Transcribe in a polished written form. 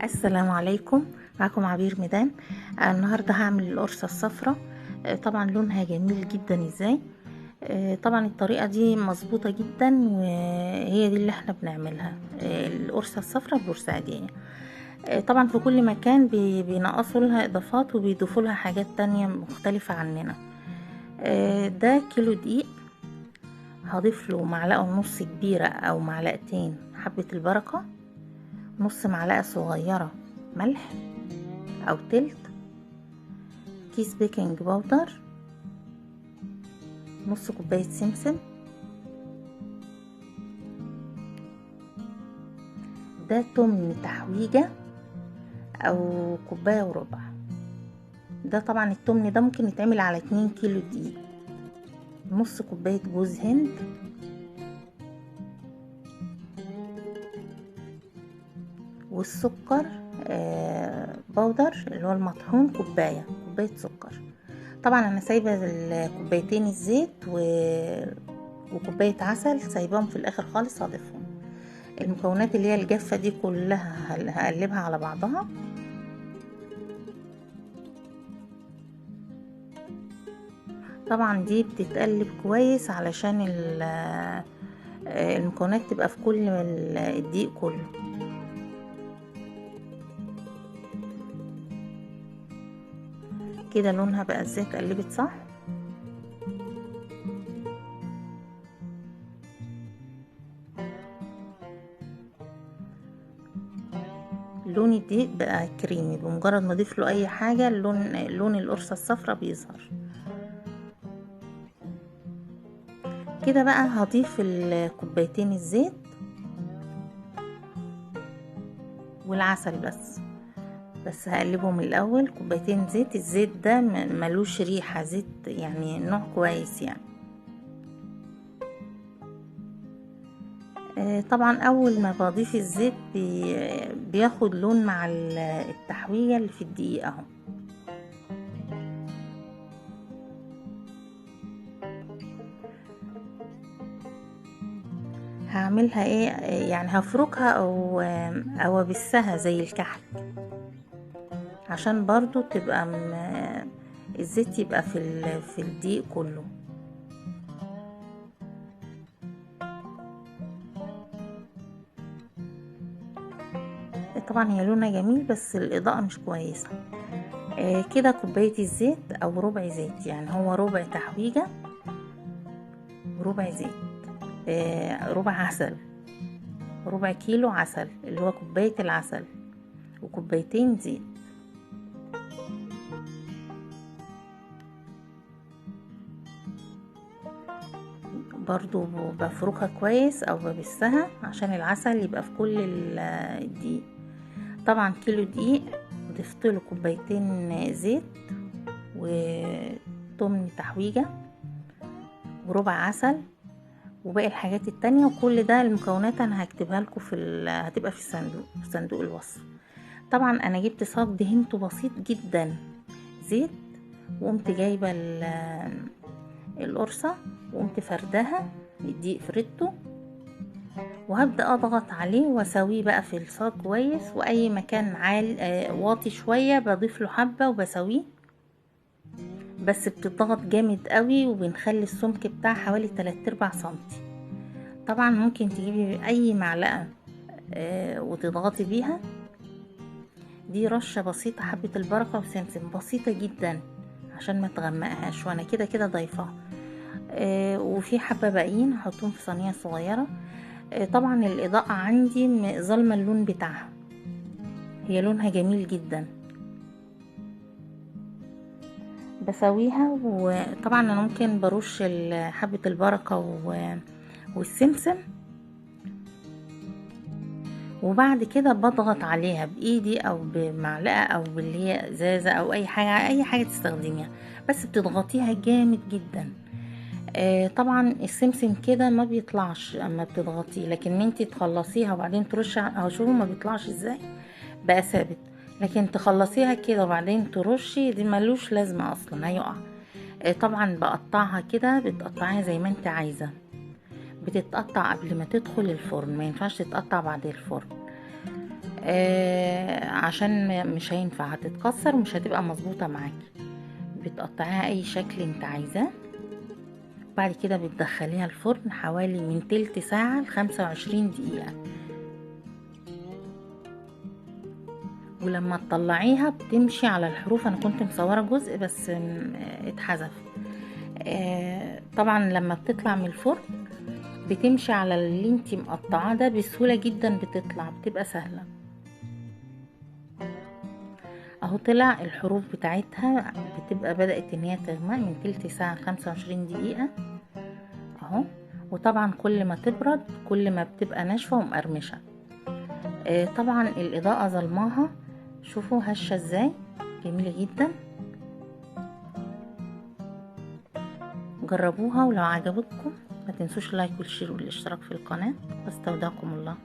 السلام عليكم. معكم عبير ميدان. النهارده هعمل القرصة الصفراء. طبعا لونها جميل جدا ازاي. طبعا الطريقة دي مظبوطة جدا وهي دي اللي احنا بنعملها. القرصة الصفراء البورسعيدية. طبعا في كل مكان بينقصوا لها اضافات وبيضيفوا لها حاجات تانية مختلفة عننا. ده كيلو دقيق، هضيف له معلقة ونص كبيرة او معلقتين حبة البركة، نص معلقة صغيرة ملح او تلت، كيس بيكنج باودر، نص كوباية سمسم، ده تمن تحويجة او كوباية وربع. ده طبعا التمن ده ممكن يتعمل على 2 كيلو دقيق، نص كوباية جوز هند، والسكر باودر اللي هو المطحون كوباية سكر. طبعا انا سايبه الكوبايتين الزيت وكوبايه عسل سايباهم في الاخر خالص هضيفهم. المكونات اللي هي الجافه دي كلها هقلبها على بعضها. طبعا دي بتتقلب كويس علشان المكونات تبقى في كل الدقيق كله. كده لونها بقى ازاي اتقلبت صح. لون الدقيق بقى كريمي بمجرد ما اضيف له اي حاجه، لون القرصه الصفراء بيظهر. كده بقى هضيف الكوبايتين الزيت والعسل بس هقلبهم الاول. كوبايتين زيت، الزيت ده ملوش ريحه، زيت يعني نوع كويس يعني. طبعا اول ما بضيف الزيت بياخد لون مع التحوية اللي في الدقيق اهو. هعملها ايه يعني، هفركها او ابسها زي الكحك عشان برضو تبقى الزيت يبقى في الدقيق كله. طبعا هي لونها جميل بس الاضاءة مش كويسة. كده كوباية الزيت او ربع زيت، يعني هو ربع تحويجة وربع زيت. ربع عسل، ربع كيلو عسل اللي هو كوباية العسل، وكوبايتين زيت. برضو بفركها كويس او ببسها عشان العسل يبقى في كل الدقيق. طبعا كيلو دقيق ضفت له كوبايتين زيت وتمن تحويجة وربع عسل وباقي الحاجات التانية، وكل ده المكونات انا هكتبها لكم هتبقى في صندوق الوصف. طبعا انا جبت صاج دهنته بسيط جدا زيت، وقمت جايبه القرصه وقمت فردها الدقيق فردته، وهبدا اضغط عليه واسويه بقى في الصاج كويس. واي مكان عالي واطي شويه بضيف له حبه وبسويه، بس بتضغط جامد قوي وبنخلي السمك بتاعها حوالي 3/4 سنتي. طبعا ممكن تجيبي اي معلقه وتضغطي بيها. دي رشه بسيطه حبه البركه وسمسم بسيطه جدا عشان ما تغمقهاش، وانا كده ضايفاها. وفي حبه باقيين هحطهم في صينيه صغيره. طبعا الاضاءه عندي ظالمه اللون بتاعها، هي لونها جميل جدا. بسويها، وطبعا انا ممكن برش حبه البركه والسمسم، وبعد كده بضغط عليها بايدي او بمعلقه او باللي هي ازازه او اي حاجه تستخدميها، بس بتضغطيها جامد جدا. طبعا السمسم كده ما بيطلعش اما بتضغطيه، لكن انتي تخلصيها وبعدين ترشي اهو، شوفوا ما بيطلعش ازاي بقى ثابت. لكن تخلصيها كده وبعدين ترشي دي ملوش لازمه اصلا، هيقع. طبعا بقطعها كده، بتقطعيها زي ما انت عايزه. بتتقطع قبل ما تدخل الفرن، ما ينفعش تتقطع بعد الفرن. عشان مش هينفع، هتتكسر ومش هتبقى مظبوطة معاكي. بتقطعيها اي شكل انت عايزاه. بعد كده بتدخليها الفرن حوالي من تلت ساعة ل25 دقيقة. ولما تطلعيها بتمشي على الحروف. انا كنت مصورة جزء بس اتحذف. طبعا لما بتطلع من الفرن بتمشي على اللي انتي مقطعاه ده بسهولة جدا، بتطلع بتبقى سهلة. اهو طلع الحروف بتاعتها بتبقى بدأت ان هي تغمق من تلت ساعة ل25 دقيقة اهو. وطبعا كل ما تبرد كل ما بتبقى ناشفة ومقرمشة. طبعا الاضاءة ظلماها، شوفوا هشة ازاي، جميلة جدا. جربوها، ولو عجبتكم ما تنسوش اللايك والشير والاشتراك في القناة. واستودعكم الله.